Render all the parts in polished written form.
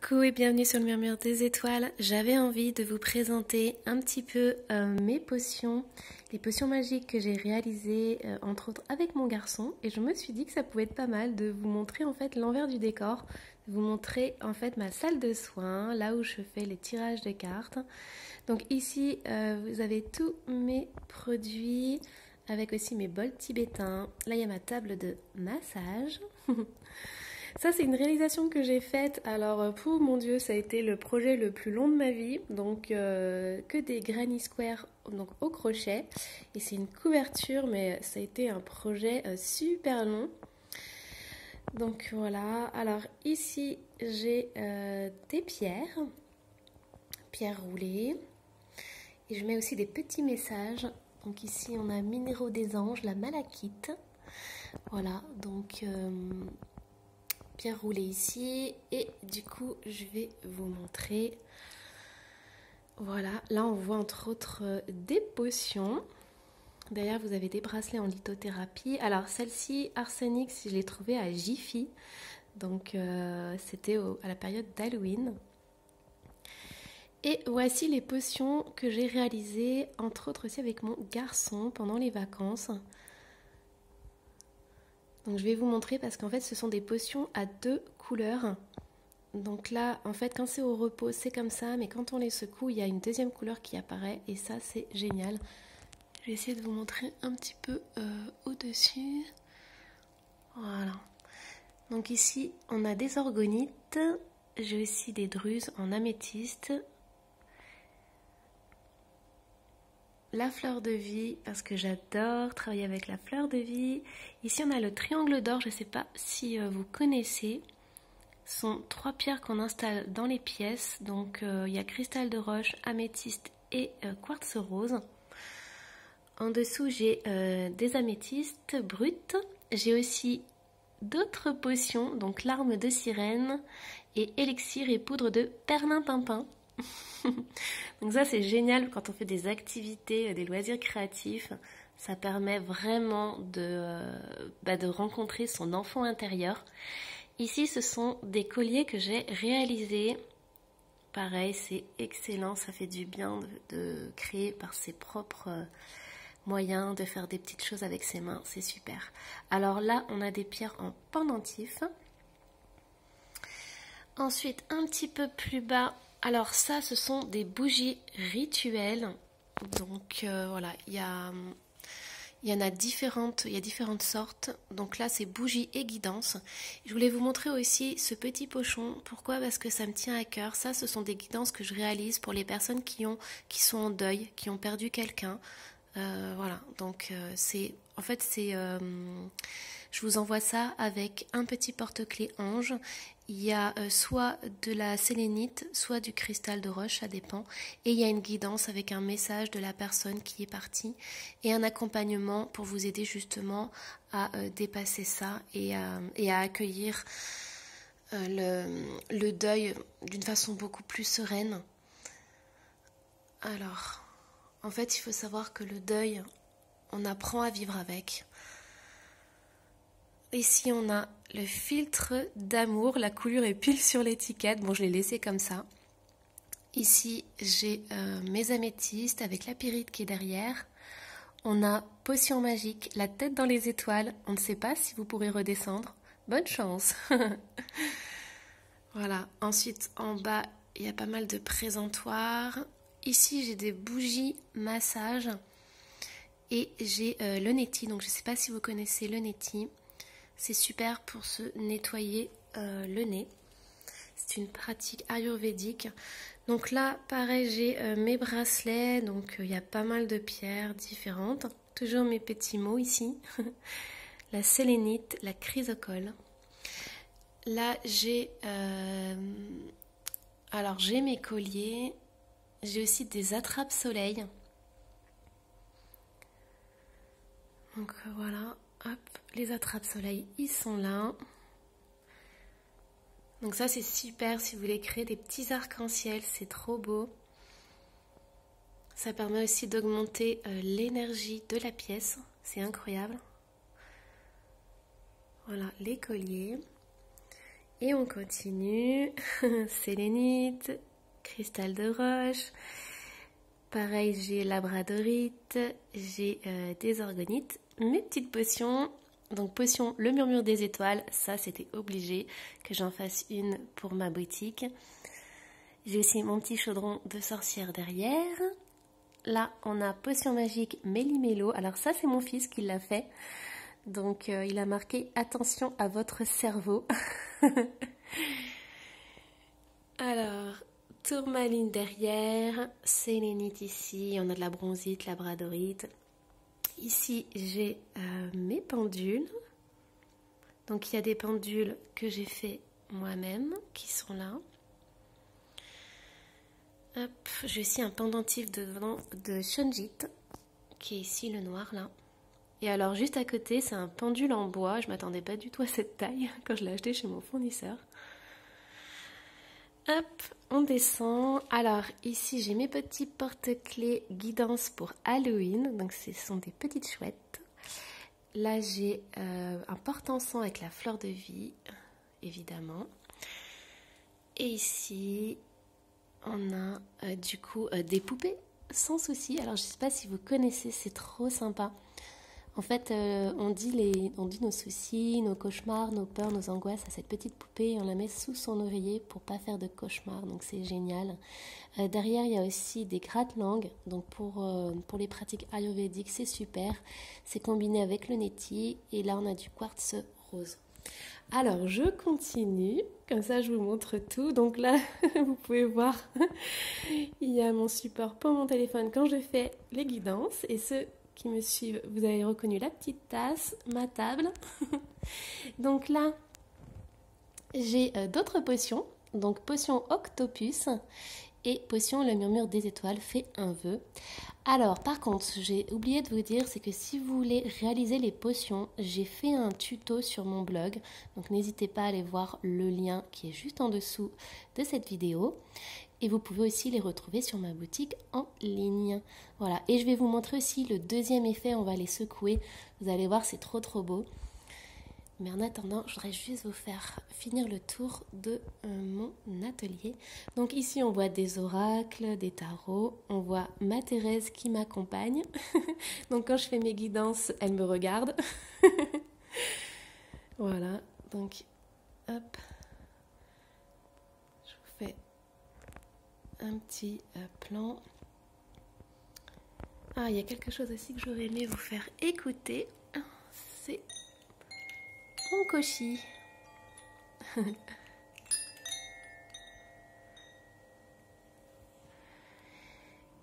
Coucou et bienvenue sur le Murmure des Étoiles. J'avais envie de vous présenter un petit peu mes potions, les potions magiques que j'ai réalisées entre autres avec mon garçon, et je me suis dit que ça pouvait être pas mal de vous montrer en fait l'envers du décor, de vous montrer en fait ma salle de soins, là où je fais les tirages de cartes. Donc ici vous avez tous mes produits avec aussi mes bols tibétains. Là il y a ma table de massage. Ça, c'est une réalisation que j'ai faite. Alors, pour mon Dieu, ça a été le projet le plus long de ma vie. Donc, que des granny squares donc, au crochet. Et c'est une couverture, mais ça a été un projet super long. Donc, voilà. Alors, ici, j'ai des pierres roulées. Et je mets aussi des petits messages. Donc, ici, on a Minéraux des Anges, la malachite. Voilà, donc... pierre roulée ici, et du coup je vais vous montrer. Voilà, là on voit entre autres des potions. D'ailleurs vous avez des bracelets en lithothérapie. Alors celle-ci arsenic, je l'ai trouvée à Jiffy, donc c'était à la période d'Halloween. Et voici les potions que j'ai réalisées entre autres aussi avec mon garçon pendant les vacances. Donc je vais vous montrer parce qu'en fait ce sont des potions à 2 couleurs. Donc là en fait quand c'est au repos c'est comme ça, mais quand on les secoue il y a une deuxième couleur qui apparaît et ça c'est génial. Je vais essayer de vous montrer un petit peu au-dessus. Voilà. Donc ici on a des orgonites, j'ai aussi des druses en améthyste. La fleur de vie, parce que j'adore travailler avec la fleur de vie. Ici on a le triangle d'or, je ne sais pas si vous connaissez. Ce sont 3 pierres qu'on installe dans les pièces. Donc il y a cristal de roche, améthyste et quartz rose. En dessous j'ai des améthystes brutes. J'ai aussi d'autres potions, donc larmes de sirène et élixir et poudre de perlimpinpin. Donc ça c'est génial quand on fait des activités, des loisirs créatifs. Ça permet vraiment de rencontrer son enfant intérieur. Ici ce sont des colliers que j'ai réalisés. Pareil, c'est excellent, ça fait du bien de créer par ses propres moyens, de faire des petites choses avec ses mains, c'est super. Alors là on a des pierres en pendentif. Ensuite un petit peu plus bas, alors ça ce sont des bougies rituelles. Donc voilà, il y en a différentes, il y a différentes sortes. Donc là c'est bougies et guidance. Je voulais vous montrer aussi ce petit pochon. Pourquoi? Parce que ça me tient à cœur. Ça ce sont des guidances que je réalise pour les personnes qui sont en deuil, qui ont perdu quelqu'un. Voilà, donc en fait je vous envoie ça avec un petit porte-clés ange. Il y a soit de la sélénite, soit du cristal de roche, ça dépend. Et il y a une guidance avec un message de la personne qui est partie et un accompagnement pour vous aider justement à dépasser ça et à accueillir le deuil d'une façon beaucoup plus sereine. Alors, en fait, il faut savoir que le deuil, on apprend à vivre avec. Ici, on a le filtre d'amour. La coulure est pile sur l'étiquette. Bon, je l'ai laissé comme ça. Ici, j'ai mes améthystes avec la pyrite qui est derrière. On a potion magique, la tête dans les étoiles. On ne sait pas si vous pourrez redescendre. Bonne chance. Voilà. Ensuite, en bas, il y a pas mal de présentoirs. Ici, j'ai des bougies massage. Et j'ai le neti. Donc, je ne sais pas si vous connaissez le neti. C'est super pour se nettoyer le nez. C'est une pratique ayurvédique. Donc là, pareil, j'ai mes bracelets. Donc il y a pas mal de pierres différentes. Toujours mes petits mots ici. La sélénite, la chrysocole. Là, j'ai mes colliers. J'ai aussi des attrape-soleil. Donc voilà. Hop, les attrape-soleil, ils sont là. Donc ça, c'est super si vous voulez créer des petits arcs-en-ciel, c'est trop beau. Ça permet aussi d'augmenter l'énergie de la pièce, c'est incroyable. Voilà, les colliers. Et on continue. Sélénite, cristal de roche. Pareil, j'ai labradorite, j'ai des orgonites. Mes petites potions. Donc potion le murmure des étoiles, ça c'était obligé que j'en fasse une pour ma boutique. J'ai aussi mon petit chaudron de sorcière derrière. Là on a potion magique Méli-Mélo, alors ça c'est mon fils qui l'a fait. Donc il a marqué attention à votre cerveau. Alors, tourmaline derrière, sélénite ici, on a de la bronzite, labradorite. Ici, j'ai mes pendules. Donc, il y a des pendules que j'ai fait moi-même, qui sont là. Hop, j'ai aussi un pendentif de Shonjit, qui est ici, le noir, là. Et alors, juste à côté, c'est un pendule en bois. Je m'attendais pas du tout à cette taille quand je l'ai acheté chez mon fournisseur. Hop, on descend. Alors ici j'ai mes petits porte-clés guidance pour Halloween. Donc ce sont des petites chouettes. Là j'ai un porte-encens avec la fleur de vie, évidemment. Et ici on a du coup des poupées sans souci. Alors je sais pas si vous connaissez, c'est trop sympa. En fait, on dit nos soucis, nos cauchemars, nos peurs, nos angoisses à cette petite poupée et on la met sous son oreiller pour pas faire de cauchemars, donc c'est génial. Derrière, il y a aussi des gratte-langues, donc pour les pratiques ayurvédiques, c'est super. C'est combiné avec le neti et là, on a du quartz rose. Alors, je continue, comme ça je vous montre tout. Donc là, vous pouvez voir, il y a mon support pour mon téléphone quand je fais les guidances et ceux qui me suivent, vous avez reconnu la petite tasse, ma table. Donc là, j'ai d'autres potions. Donc potion Octopus et potion le murmure des étoiles fait un vœu. Alors par contre, j'ai oublié de vous dire, c'est que si vous voulez réaliser les potions, j'ai fait un tuto sur mon blog. Donc n'hésitez pas à aller voir le lien qui est juste en dessous de cette vidéo. Et vous pouvez aussi les retrouver sur ma boutique en ligne. Voilà, et je vais vous montrer aussi le deuxième effet, on va les secouer. Vous allez voir, c'est trop trop beau. Mais en attendant, je voudrais juste vous faire finir le tour de mon atelier. Donc ici, on voit des oracles, des tarots. On voit ma Thérèse qui m'accompagne. Donc quand je fais mes guidances, elle me regarde. Voilà, donc hop. Je vous fais un petit plan. Ah, il y a quelque chose aussi que j'aurais aimé vous faire écouter. C'est mon koshi.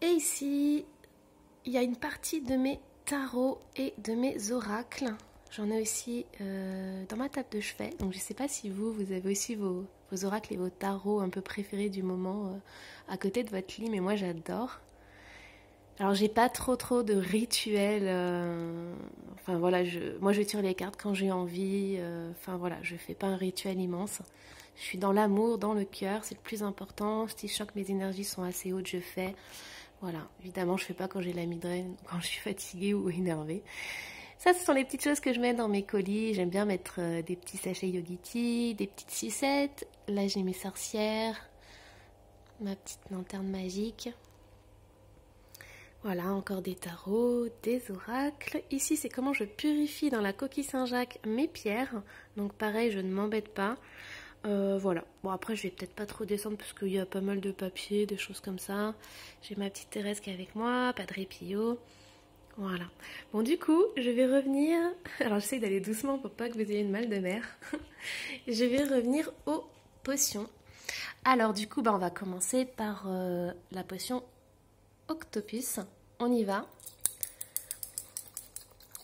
Et ici, il y a une partie de mes tarots et de mes oracles. J'en ai aussi dans ma table de chevet. Donc je ne sais pas si vous avez aussi vos oracles et vos tarots un peu préférés du moment à côté de votre lit, mais moi j'adore. Alors j'ai pas trop de rituels, enfin voilà, moi je tire les cartes quand j'ai envie, enfin voilà, je fais pas un rituel immense. Je suis dans l'amour, dans le cœur, c'est le plus important. Si je sens que mes énergies sont assez hautes, je fais. Voilà, évidemment je fais pas quand j'ai la migraine, quand je suis fatiguée ou énervée. Ça, ce sont les petites choses que je mets dans mes colis. J'aime bien mettre des petits sachets Yogiti, des petites sucettes. Là j'ai mes sorcières, ma petite lanterne magique. Voilà, encore des tarots, des oracles. Ici, c'est comment je purifie dans la coquille Saint-Jacques mes pierres. Donc pareil, je ne m'embête pas. Voilà. Bon, après, je vais peut-être pas trop descendre parce qu'il y a pas mal de papier, des choses comme ça. J'ai ma petite Thérèse qui est avec moi, Padre Pio. Voilà. Bon, du coup, je vais revenir... Alors, j'essaie d'aller doucement pour pas que vous ayez de mal de mer. Je vais revenir aux potions. Alors, du coup, on va commencer par la potion Octopus. On y va.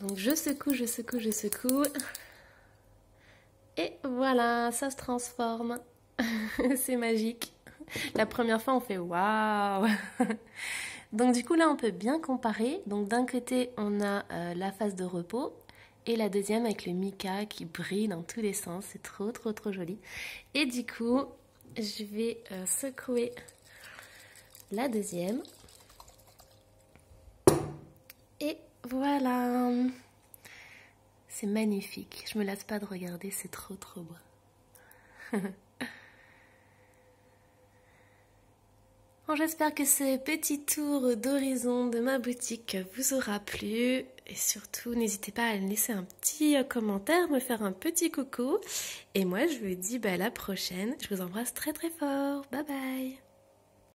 Donc je secoue. Et voilà, ça se transforme. C'est magique. La première fois, on fait waouh. Donc du coup, là, on peut bien comparer. Donc d'un côté, on a la phase de repos. Et la deuxième avec le mica qui brille dans tous les sens. C'est trop joli. Et du coup, je vais secouer la deuxième. Et voilà, c'est magnifique. Je me lasse pas de regarder, c'est trop beau. Bon, j'espère que ce petit tour d'horizon de ma boutique vous aura plu. Et surtout, n'hésitez pas à me laisser un petit commentaire, me faire un petit coucou. Et moi, je vous dis à la prochaine. Je vous embrasse très très fort. Bye bye.